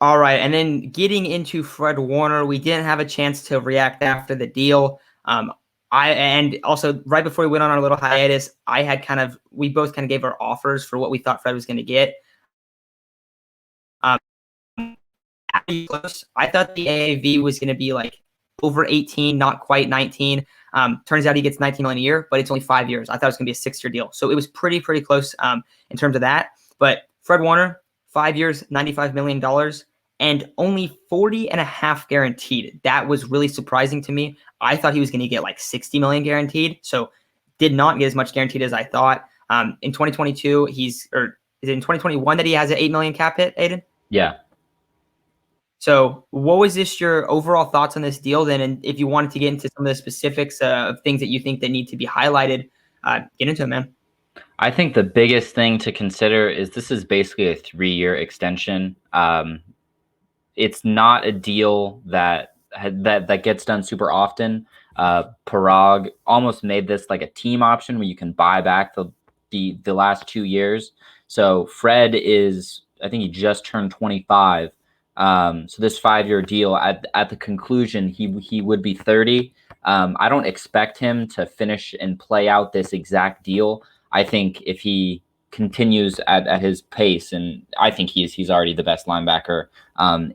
All right, and then getting into Fred Warner, we didn't have a chance to react after the deal. Um, and also right before we went on our little hiatus, we both kind of gave our offers for what we thought Fred was going to get. Um, close. I thought the AAV was going to be like over 18, not quite 19. Turns out he gets 19 million a year, but it's only 5 years. I thought it was going to be a 6-year deal, so it was pretty close in terms of that. But Fred Warner, 5 years, $95 million, and only 40 and a half guaranteed. That was really surprising to me. I thought he was going to get like 60 million guaranteed, so did not get as much guaranteed as I thought. In 2022, is it in 2021 that he has an 8 million cap hit, Aiden? Yeah. So what was your overall thoughts on this deal then? And if you wanted to get into some of the specifics of things that you think that need to be highlighted, get into it, man. I think the biggest thing to consider is this is basically a 3-year extension. It's not a deal that gets done super often. Parag almost made this like a team option where you can buy back the last 2 years. So Fred I think he just turned 25. So this 5-year deal, at the conclusion, he would be 30. I don't expect him to finish and play out this exact deal. I think if he continues at his pace, and I think he's already the best linebacker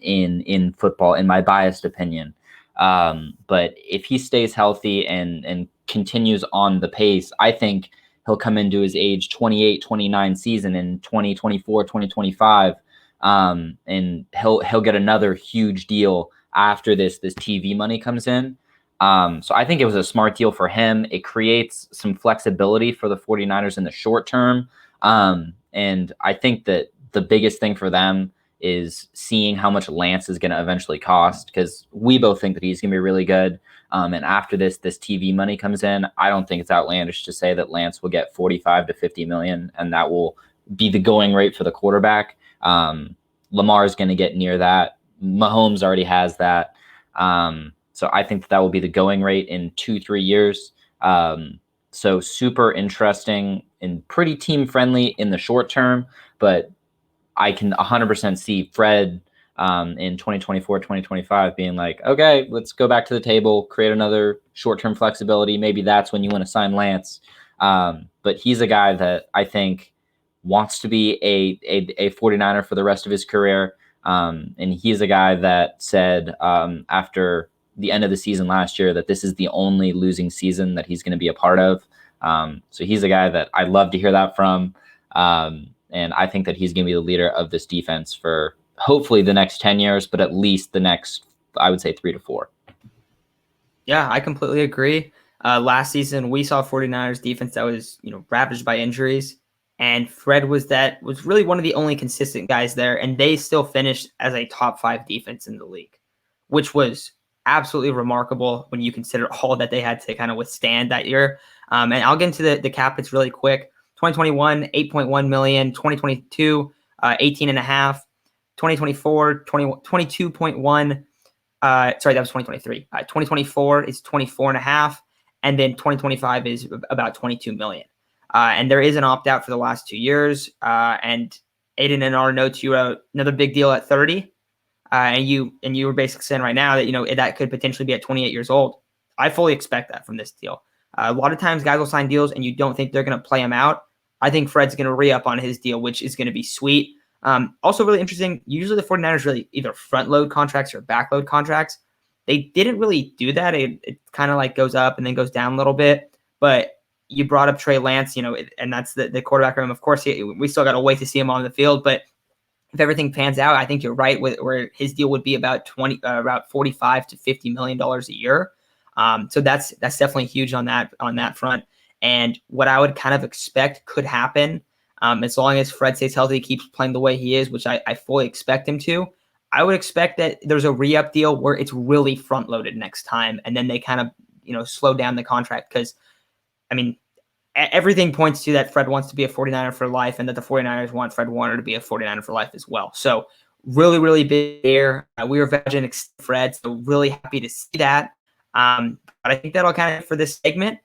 in football, in my biased opinion. But if he stays healthy and continues on the pace, I think he'll come into his age 28, 29 season in 2024, 2025. And he'll get another huge deal after this TV money comes in. So I think it was a smart deal for him. It creates some flexibility for the 49ers in the short term. And I think that the biggest thing for them is seeing how much Lance is going to eventually cost, because we both think that he's going to be really good. And after this TV money comes in, I don't think it's outlandish to say that Lance will get 45 to 50 million, and that will be the going rate for the quarterback. Lamar is going to get near that. Mahomes already has that. So I think that will be the going rate in 2-3 years. So super interesting and pretty team friendly in the short term, but I can 100% see Fred in 2024, 2025 being like, okay, let's go back to the table, create another short-term flexibility. Maybe that's when you want to sign Lance. But he's a guy that I think wants to be a 49er for the rest of his career. And he's a guy that said after the end of the season last year that this is the only losing season that he's going to be a part of. So he's a guy that I'd love to hear that from. And I think that he's going to be the leader of this defense for hopefully the next 10 years, but at least the next, I would say, 3 to 4. Yeah, I completely agree. Last season, we saw 49ers defense that was, ravaged by injuries. And Fred was really one of the only consistent guys there. And they still finished as a top 5 defense in the league, which was absolutely remarkable when you consider all that they had to kind of withstand that year. And I'll get into the cap hits really quick. 2021, 8.1 million. 2022, 18 and a half. 2024, 22.1. Sorry, that was 2023. 2024 is 24 and a half. And then 2025 is about 22 million. And there is an opt-out for the last 2 years. And Aiden, in our notes, you wrote another big deal at 30. And you were basically saying right now that, that could potentially be at 28 years old. I fully expect that from this deal. A lot of times guys will sign deals and you don't think they're going to play them out. I think Fred's going to re-up on his deal, which is going to be sweet. Also really interesting, usually the 49ers really either front-load contracts or back-load contracts. They didn't really do that. It kind of like goes up and then goes down a little bit. But you brought up Trey Lance, and that's the quarterback room. Of course, we still got to wait to see him on the field, but if everything pans out, I think you're right where his deal would be about about $45 to $50 million a year. So that's definitely huge on that front. And what I would kind of expect could happen, as long as Fred stays healthy, keeps playing the way he is, which I fully expect him to, I would expect that there's a re-up deal where it's really front-loaded next time, and then they kind of, slow down the contract. Because, I mean, everything points to that Fred wants to be a 49er for life, and that the 49ers want Fred Warner to be a 49er for life as well. So really, really big there. We were veteran Fred, so really happy to see that. But I think that'll kind of for this segment.